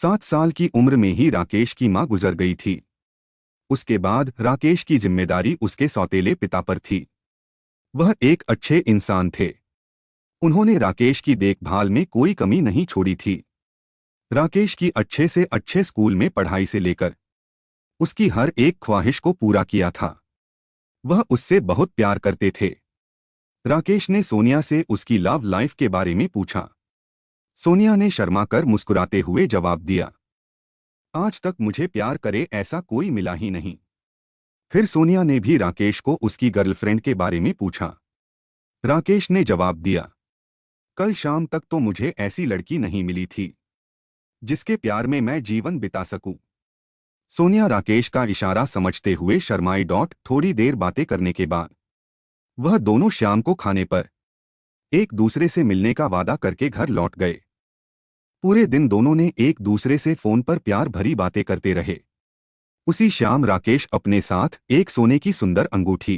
7 साल की उम्र में ही राकेश की मां गुजर गई थी। उसके बाद राकेश की जिम्मेदारी उसके सौतेले पिता पर थी। वह एक अच्छे इंसान थे। उन्होंने राकेश की देखभाल में कोई कमी नहीं छोड़ी थी। राकेश की अच्छे से अच्छे स्कूल में पढ़ाई से लेकर उसकी हर एक ख्वाहिश को पूरा किया था। वह उससे बहुत प्यार करते थे। राकेश ने सोनिया से उसकी लव लाइफ के बारे में पूछा। सोनिया ने शर्माकर मुस्कुराते हुए जवाब दिया, आज तक मुझे प्यार करे ऐसा कोई मिला ही नहीं। फिर सोनिया ने भी राकेश को उसकी गर्लफ्रेंड के बारे में पूछा। राकेश ने जवाब दिया, कल शाम तक तो मुझे ऐसी लड़की नहीं मिली थी जिसके प्यार में मैं जीवन बिता सकूं। सोनिया राकेश का इशारा समझते हुए शर्माई। थोड़ी देर बातें करने के बाद वह दोनों शाम को खाने पर एक दूसरे से मिलने का वादा करके घर लौट गए। पूरे दिन दोनों ने एक दूसरे से फोन पर प्यार भरी बातें करते रहे। उसी शाम राकेश अपने साथ एक सोने की सुंदर अंगूठी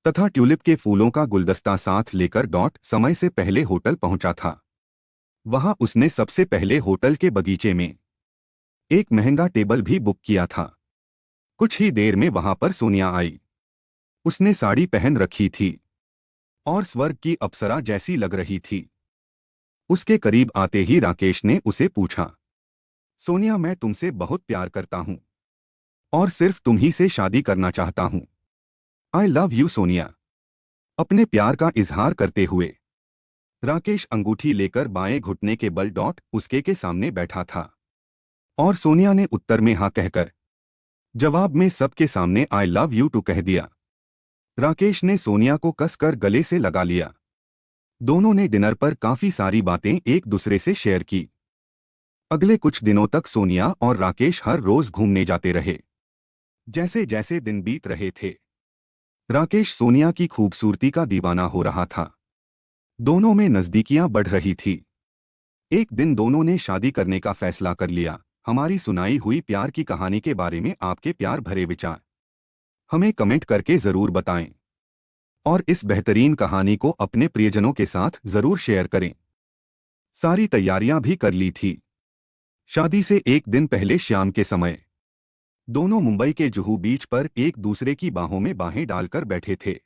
तथा ट्यूलिप के फूलों का गुलदस्ता साथ लेकर समय से पहले होटल पहुंचा था। वहां उसने सबसे पहले होटल के बगीचे में एक महंगा टेबल भी बुक किया था। कुछ ही देर में वहां पर सोनिया आई। उसने साड़ी पहन रखी थी और स्वर्ग की अप्सरा जैसी लग रही थी। उसके करीब आते ही राकेश ने उसे पूछा, सोनिया, मैं तुमसे बहुत प्यार करता हूं और सिर्फ तुम ही से शादी करना चाहता हूं। I love you Sonia. अपने प्यार का इजहार करते हुए राकेश अंगूठी लेकर बाएं घुटने के बल उसके के सामने बैठा था और सोनिया ने उत्तर में हाँ कहकर जवाब में सबके सामने आई लव यू टू कह दिया। राकेश ने सोनिया को कसकर गले से लगा लिया। दोनों ने डिनर पर काफी सारी बातें एक दूसरे से शेयर की। अगले कुछ दिनों तक सोनिया और राकेश हर रोज घूमने जाते रहे। जैसे जैसे दिन बीत रहे थे, राकेश सोनिया की खूबसूरती का दीवाना हो रहा था। दोनों में नजदीकियां बढ़ रही थी। एक दिन दोनों ने शादी करने का फैसला कर लिया। हमारी सुनाई हुई प्यार की कहानी के बारे में आपके प्यार भरे विचार हमें कमेंट करके जरूर बताएं और इस बेहतरीन कहानी को अपने प्रियजनों के साथ जरूर शेयर करें। सारी तैयारियां भी कर ली थी। शादी से एक दिन पहले शाम के समय दोनों मुंबई के जुहू बीच पर एक दूसरे की बाहों में बाहें डालकर बैठे थे।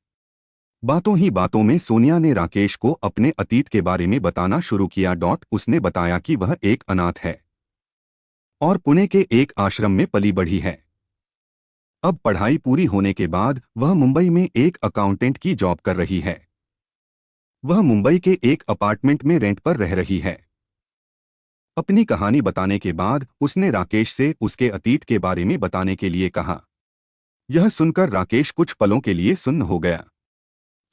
बातों ही बातों में सोनिया ने राकेश को अपने अतीत के बारे में बताना शुरू किया। उसने बताया कि वह एक अनाथ है और पुणे के एक आश्रम में पली बढ़ी है। अब पढ़ाई पूरी होने के बाद वह मुंबई में एक अकाउंटेंट की जॉब कर रही है। वह मुंबई के एक अपार्टमेंट में रेंट पर रह रही है। अपनी कहानी बताने के बाद उसने राकेश से उसके अतीत के बारे में बताने के लिए कहा। यह सुनकर राकेश कुछ पलों के लिए सुन्न हो गया।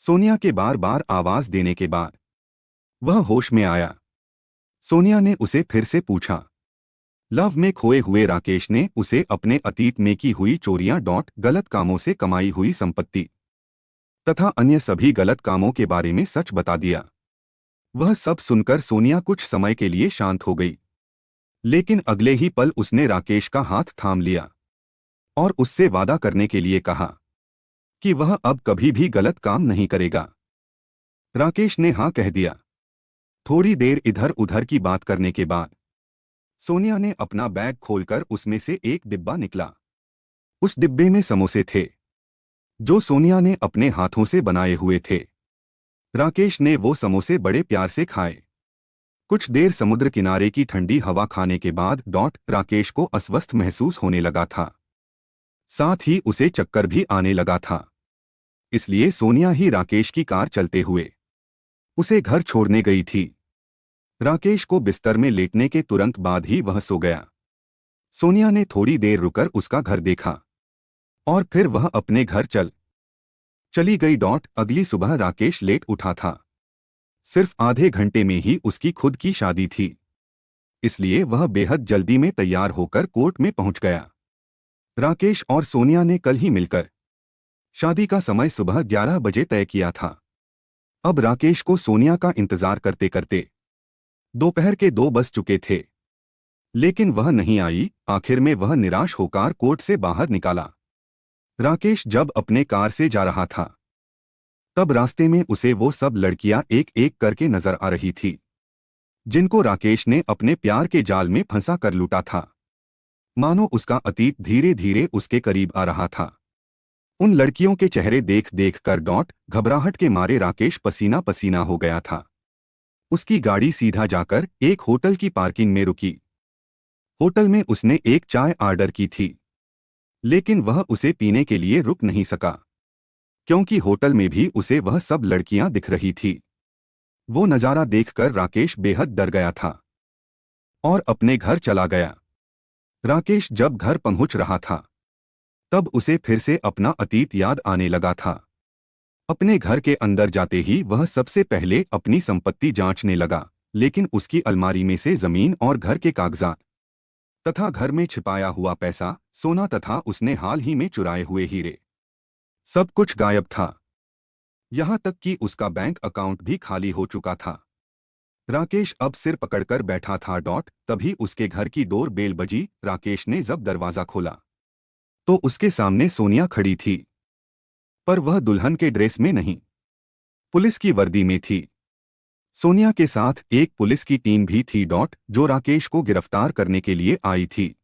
सोनिया के बार बार आवाज देने के बाद वह होश में आया। सोनिया ने उसे फिर से पूछा। लव में खोए हुए राकेश ने उसे अपने अतीत में की हुई चोरियां, गलत कामों से कमाई हुई संपत्ति तथा अन्य सभी गलत कामों के बारे में सच बता दिया। वह सब सुनकर सोनिया कुछ समय के लिए शांत हो गई, लेकिन अगले ही पल उसने राकेश का हाथ थाम लिया और उससे वादा करने के लिए कहा कि वह अब कभी भी गलत काम नहीं करेगा। राकेश ने हाँ कह दिया। थोड़ी देर इधर उधर की बात करने के बाद सोनिया ने अपना बैग खोलकर उसमें से एक डिब्बा निकला। उस डिब्बे में समोसे थे जो सोनिया ने अपने हाथों से बनाए हुए थे। राकेश ने वो समोसे बड़े प्यार से खाए। कुछ देर समुद्र किनारे की ठंडी हवा खाने के बाद राकेश को अस्वस्थ महसूस होने लगा था। साथ ही उसे चक्कर भी आने लगा था। इसलिए सोनिया ही राकेश की कार चलते हुए उसे घर छोड़ने गई थी। राकेश को बिस्तर में लेटने के तुरंत बाद ही वह सो गया। सोनिया ने थोड़ी देर रुकर उसका घर देखा और फिर वह अपने घर चली गई। अगली सुबह राकेश लेट उठा था। सिर्फ आधे घंटे में ही उसकी खुद की शादी थी, इसलिए वह बेहद जल्दी में तैयार होकर कोर्ट में पहुंच गया। राकेश और सोनिया ने कल ही मिलकर शादी का समय सुबह 11 बजे तय किया था। अब राकेश को सोनिया का इंतजार करते करते दोपहर के 2 बज चुके थे, लेकिन वह नहीं आई। आखिर में वह निराश होकर कोर्ट से बाहर निकाला। राकेश जब अपने कार से जा रहा था, तब रास्ते में उसे वो सब लड़कियां एक एक करके नजर आ रही थी। जिनको राकेश ने अपने प्यार के जाल में फंसा कर लूटा था। मानो उसका अतीत धीरे धीरे उसके करीब आ रहा था। उन लड़कियों के चेहरे देख देख कर घबराहट के मारे राकेश पसीना पसीना हो गया था। उसकी गाड़ी सीधा जाकर एक होटल की पार्किंग में रुकी। होटल में उसने एक चाय ऑर्डर की थी, लेकिन वह उसे पीने के लिए रुक नहीं सका, क्योंकि होटल में भी उसे वह सब लड़कियां दिख रही थी। वो नजारा देखकर राकेश बेहद डर गया था और अपने घर चला गया। राकेश जब घर पहुंच रहा था, तब उसे फिर से अपना अतीत याद आने लगा था। अपने घर के अंदर जाते ही वह सबसे पहले अपनी संपत्ति जांचने लगा, लेकिन उसकी अलमारी में से जमीन और घर के कागजात तथा घर में छिपाया हुआ पैसा, सोना तथा उसने हाल ही में चुराए हुए हीरे, सब कुछ गायब था। यहां तक कि उसका बैंक अकाउंट भी खाली हो चुका था। राकेश अब सिर पकड़कर बैठा था। तभी उसके घर की डोर बेल बजी। राकेश ने जब दरवाजा खोला तो उसके सामने सोनिया खड़ी थी, पर वह दुल्हन के ड्रेस में नहीं, पुलिस की वर्दी में थी। सोनिया के साथ एक पुलिस की टीम भी थी जो राकेश को गिरफ्तार करने के लिए आई थी।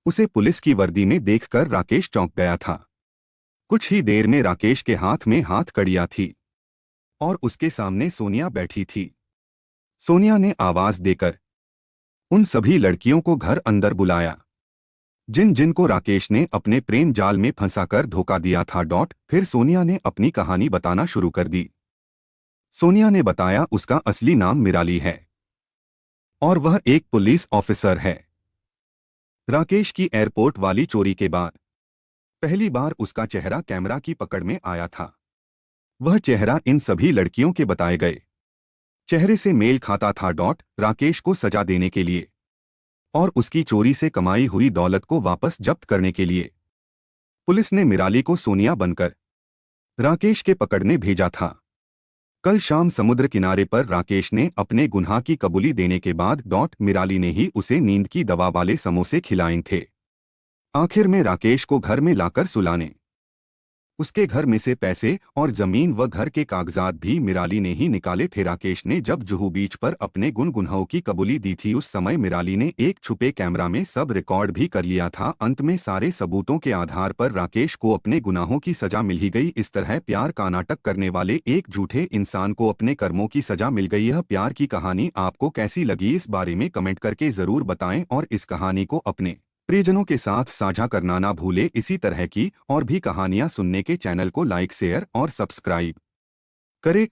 उसे पुलिस की वर्दी में देखकर राकेश चौंक गया था। कुछ ही देर में राकेश के हाथ में हाथ कड़ियां थी और उसके सामने सोनिया बैठी थी। सोनिया ने आवाज देकर उन सभी लड़कियों को घर अंदर बुलाया, जिन जिनको राकेश ने अपने प्रेम जाल में फंसाकर धोखा दिया था। फिर सोनिया ने अपनी कहानी बताना शुरू कर दी। सोनिया ने बताया उसका असली नाम मिराली है और वह एक पुलिस ऑफिसर है। राकेश की एयरपोर्ट वाली चोरी के बाद पहली बार उसका चेहरा कैमरा की पकड़ में आया था। वह चेहरा इन सभी लड़कियों के बताए गए चेहरे से मेल खाता था। राकेश को सजा देने के लिए और उसकी चोरी से कमाई हुई दौलत को वापस जब्त करने के लिए पुलिस ने मिराली को सोनिया बनकर राकेश के पकड़ने भेजा था। कल शाम समुद्र किनारे पर राकेश ने अपने गुनाह की कबूली देने के बाद मिराली ने ही उसे नींद की दवा वाले समोसे खिलाए थे। आखिर में राकेश को घर में लाकर सुलाने उसके घर में से पैसे और जमीन व घर के कागजात भी मिराली ने ही निकाले थे। राकेश ने जब जुहू बीच पर अपने गुनगुनाहों की कबूली दी थी, उस समय मिराली ने एक छुपे कैमरा में सब रिकॉर्ड भी कर लिया था। अंत में सारे सबूतों के आधार पर राकेश को अपने गुनाहों की सजा मिल ही गई। इस तरह प्यार का नाटक करने वाले एक झूठे इंसान को अपने कर्मों की सजा मिल गई। यह प्यार की कहानी आपको कैसी लगी, इस बारे में कमेंट करके जरूर बताएं और इस कहानी को अपने प्रियजनों के साथ साझा करना ना भूले। इसी तरह की और भी कहानियां सुनने के चैनल को लाइक, शेयर और सब्सक्राइब करें।